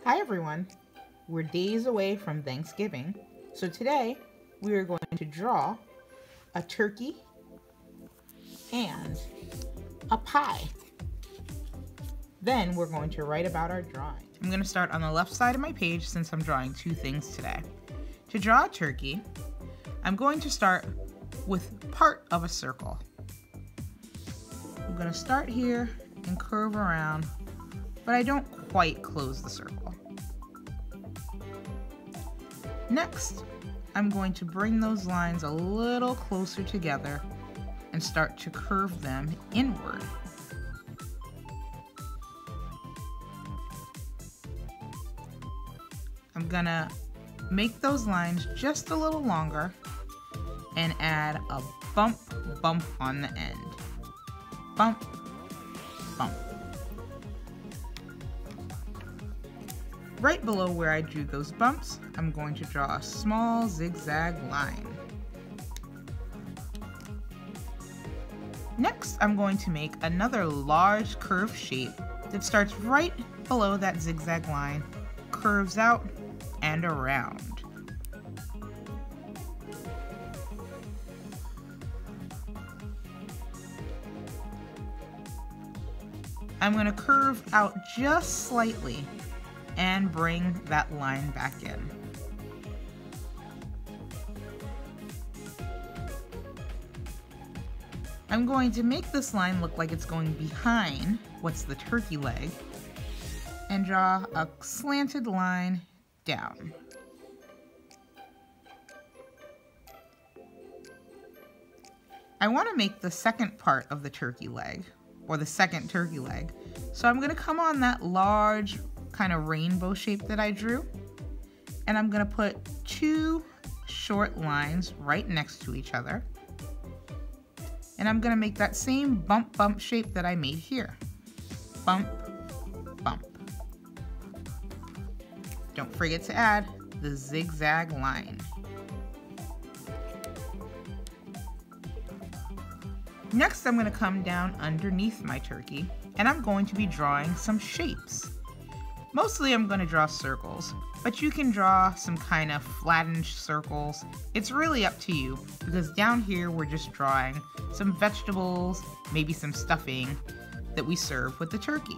Hi everyone! We're days away from Thanksgiving, so today we are going to draw a turkey and a pie. Then we're going to write about our drawing. I'm going to start on the left side of my page since I'm drawing two things today. To draw a turkey, I'm going to start with part of a circle. I'm going to start here and curve around, but I don't quite close the circle. Next, I'm going to bring those lines a little closer together and start to curve them inward. I'm gonna make those lines just a little longer and add a bump on the end. Bump, bump. Right below where I drew those bumps, I'm going to draw a small zigzag line. Next, I'm going to make another large curved shape that starts right below that zigzag line, curves out and around. I'm going to curve out just slightly and bring that line back in. I'm going to make this line look like it's going behind what's the turkey leg and draw a slanted line down. I want to make the second part of the turkey leg, or the second turkey leg, so I'm going to come on that large kind of rainbow shape that I drew, and I'm going to put two short lines right next to each other, and I'm going to make that same bump shape that I made here. Bump, bump. Don't forget to add the zigzag line. Next, I'm going to come down underneath my turkey, and I'm going to be drawing some shapes. Mostly I'm going to draw circles, but you can draw some kind of flattened circles. It's really up to you, because down here we're just drawing some vegetables, maybe some stuffing that we serve with the turkey.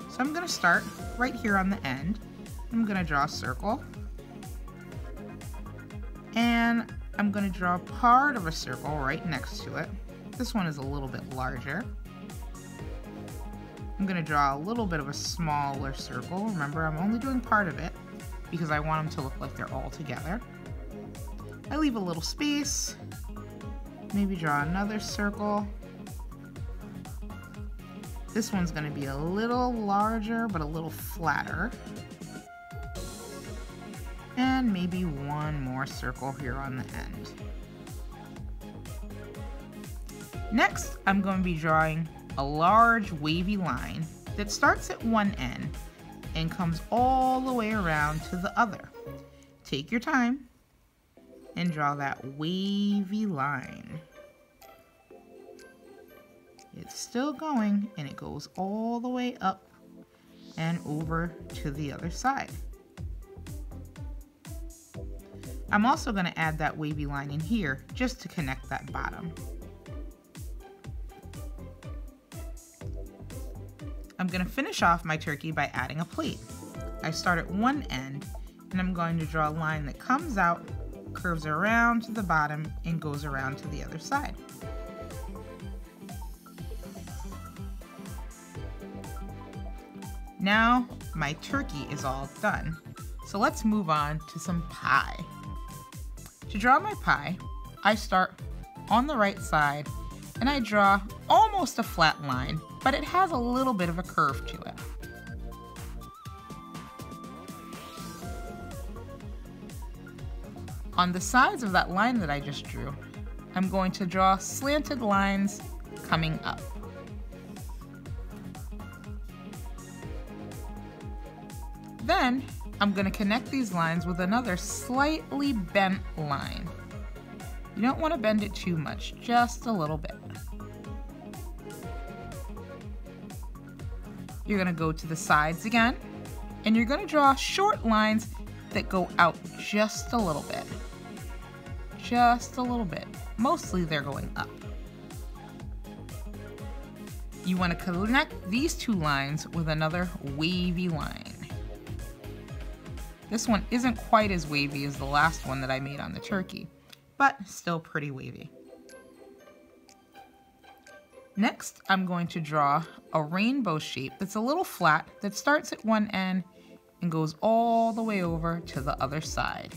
So I'm going to start right here on the end. I'm going to draw a circle, and I'm going to draw part of a circle right next to it. This one is a little bit larger. I'm going to draw a little bit of a smaller circle. Remember, I'm only doing part of it because I want them to look like they're all together. I leave a little space, maybe draw another circle. This one's going to be a little larger but a little flatter. And maybe one more circle here on the end. Next, I'm going to be drawing a large wavy line that starts at one end and comes all the way around to the other. Take your time and draw that wavy line. It's still going, and it goes all the way up and over to the other side. I'm also going to add that wavy line in here just to connect that bottom. I'm going to finish off my turkey by adding a plate. I start at one end, and I'm going to draw a line that comes out, curves around to the bottom, and goes around to the other side. Now my turkey is all done, so let's move on to some pie. To draw my pie, I start on the right side, and I draw almost a flat line, but it has a little bit of a curve to it. On the sides of that line that I just drew, I'm going to draw slanted lines coming up. Then I'm going to connect these lines with another slightly bent line. You don't want to bend it too much, just a little bit. You're going to go to the sides again And you're going to draw short lines that go out just a little bit. Just a little bit. Mostly they're going up. You want to connect these two lines with another wavy line. This one isn't quite as wavy as the last one that I made on the turkey, but still pretty wavy. Next, I'm going to draw a rainbow shape that's a little flat that starts at one end and goes all the way over to the other side.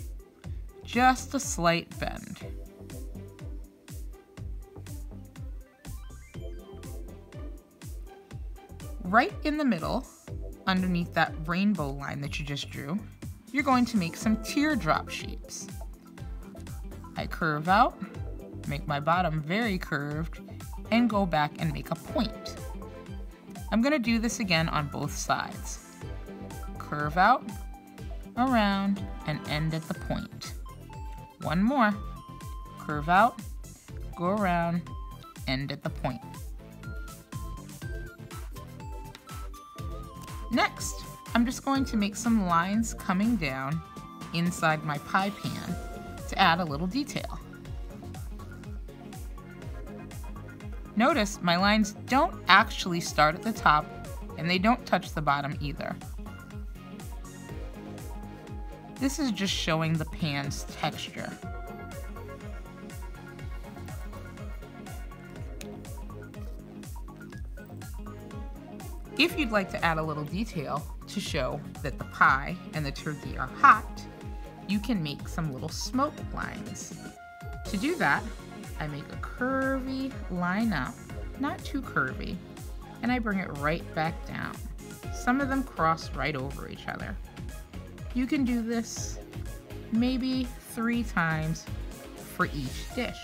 Just a slight bend. Right in the middle, underneath that rainbow line that you just drew, you're going to make some teardrop shapes. I curve out, make my bottom very curved, and go back and make a point. I'm going to do this again on both sides. Curve out, around, and end at the point. One more. Curve out, go around, end at the point. Next, I'm just going to make some lines coming down inside my pie pan to add a little detail. Notice my lines don't actually start at the top and they don't touch the bottom either. This is just showing the pan's texture. If you'd like to add a little detail to show that the pie and the turkey are hot, you can make some little smoke lines. To do that, I make a curvy line up, not too curvy, and I bring it right back down. Some of them cross right over each other. You can do this maybe 3 times for each dish.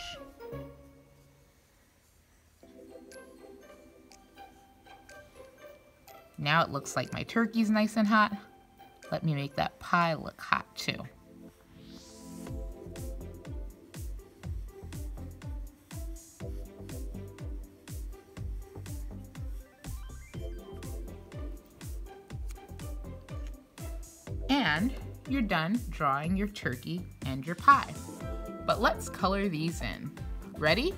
Now it looks like my turkey's nice and hot. Let me make that pie look hot too. And you're done drawing your turkey and your pie. But let's color these in. Ready?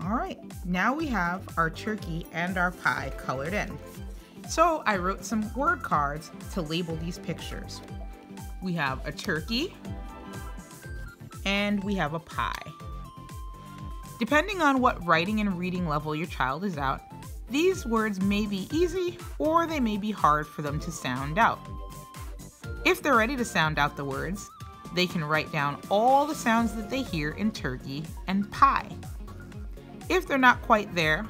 All right, now we have our turkey and our pie colored in. So I wrote some word cards to label these pictures. We have a turkey and we have a pie. Depending on what writing and reading level your child is at, these words may be easy or they may be hard for them to sound out. If they're ready to sound out the words, they can write down all the sounds that they hear in turkey and pie. If they're not quite there,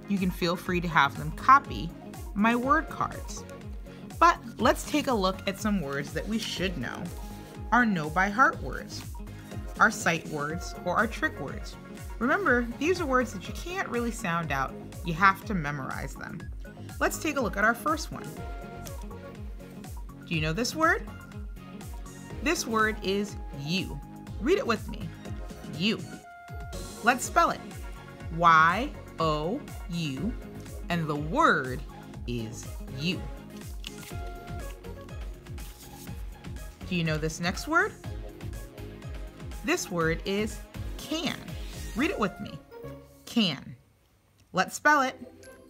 you can feel free to have them copy my word cards. But let's take a look at some words that we should know. Our know by heart words, our sight words, or our trick words. Remember, these are words that you can't really sound out. You have to memorize them. Let's take a look at our first one. Do you know this word? This word is you. Read it with me. You. Let's spell it. Y-O-U, and the word is you. Do you know this next word? This word is can. Read it with me. Can. Let's spell it.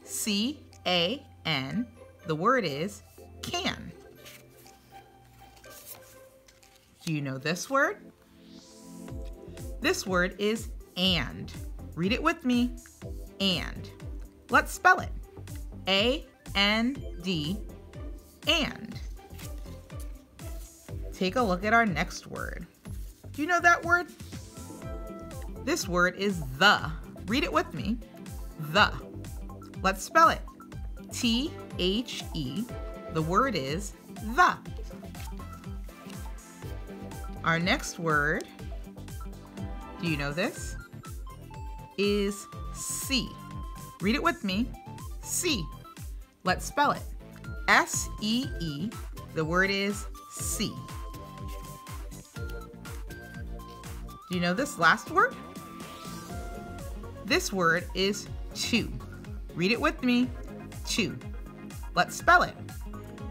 C-A-N. The word is can. Do you know this word? This word is and. Read it with me. And. Let's spell it. A-N-D. And. Take a look at our next word. Do you know that word? This word is the. Read it with me. The. Let's spell it. T-H-E. The word is the. Our next word, do you know this? Is see. Read it with me. See. Let's spell it. S-E-E. The word is see. Do you know this last word? This word is to. Read it with me. To. Let's spell it.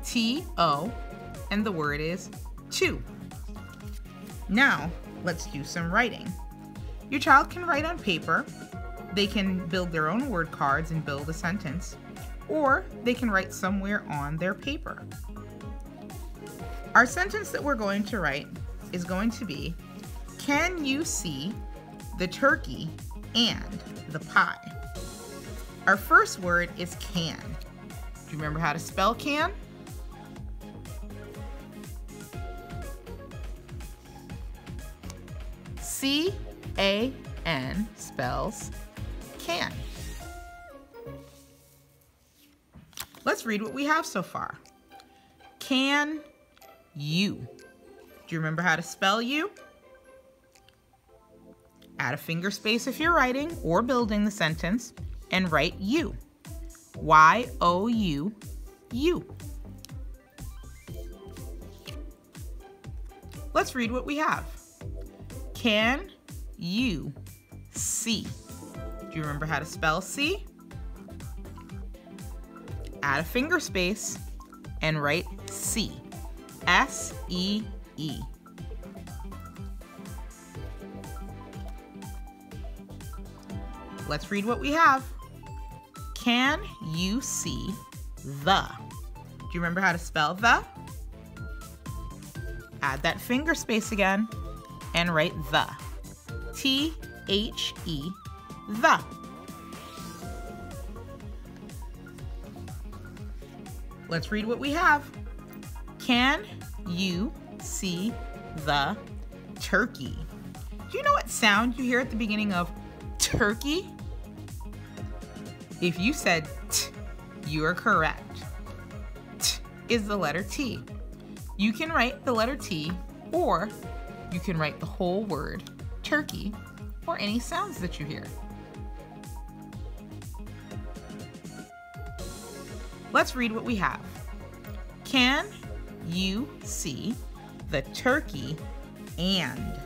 T-O, and the word is two. Now, let's do some writing. Your child can write on paper. They can build their own word cards and build a sentence, or they can write somewhere on their paper. Our sentence that we're going to write is going to be, can you see the turkey and the pie? Our first word is can. Do you remember how to spell can? C-A-N spells can. Let's read what we have so far. Can you? Do you remember how to spell you? Add a finger space if you're writing or building the sentence and write you. Y-O-U, you. Let's read what we have. Can you see? Do you remember how to spell see? Add a finger space and write see. S-E-E. Let's read what we have. Can you see the? Do you remember how to spell the? Add that finger space again and write the. T-H-E, the. Let's read what we have. Can you see the turkey? Do you know what sound you hear at the beginning of turkey? If you said T, you are correct. T is the letter T. You can write the letter T, or you can write the whole word turkey, or any sounds that you hear. Let's read what we have. Can you see the turkey and?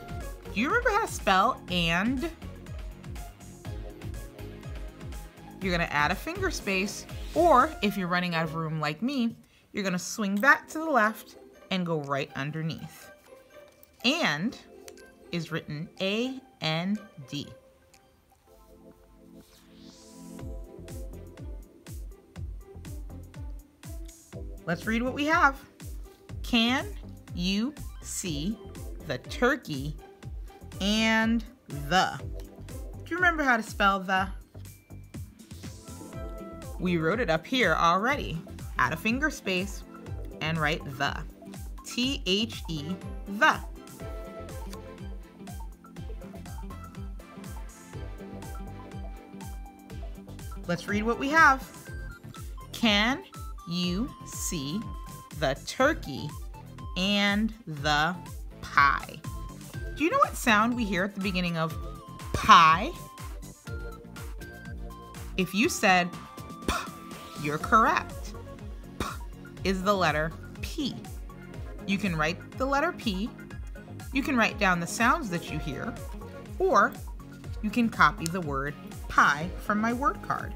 Do you remember how to spell and? You're gonna add a finger space, or if you're running out of room like me, you're gonna swing back to the left and go right underneath. And is written A-N-D. Let's read what we have. Can you see the turkey and the? Do you remember how to spell the? We wrote it up here already. Add a finger space and write the. T-H-E, the. Let's read what we have. Can you see the turkey and the pie? Do you know what sound we hear at the beginning of pie? If you said P, you're correct. P is the letter P. You can write the letter P, you can write down the sounds that you hear, or you can copy the word pie from my word card.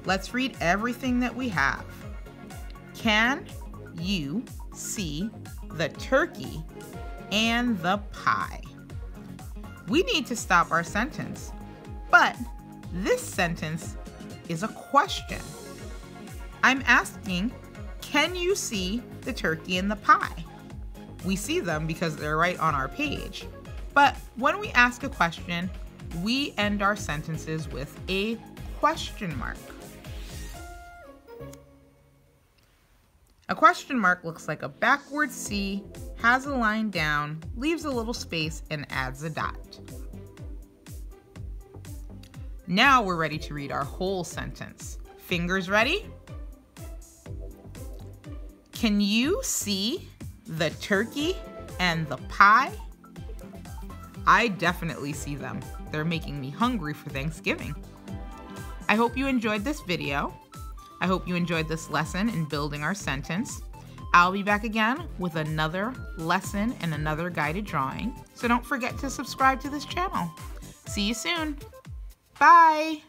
Let's read everything that we have. Can you see the turkey and the pie? We need to stop our sentence, but this sentence is a question. I'm asking, can you see the turkey and the pie? We see them because they're right on our page. But when we ask a question, we end our sentences with a question mark. A question mark looks like a backward C, has a line down, leaves a little space, and adds a dot. Now we're ready to read our whole sentence. Fingers ready? Can you see the turkey and the pie? I definitely see them. They're making me hungry for Thanksgiving. I hope you enjoyed this video. I hope you enjoyed this lesson in building our sentence. I'll be back again with another lesson and another guided drawing. So don't forget to subscribe to this channel. See you soon. Bye.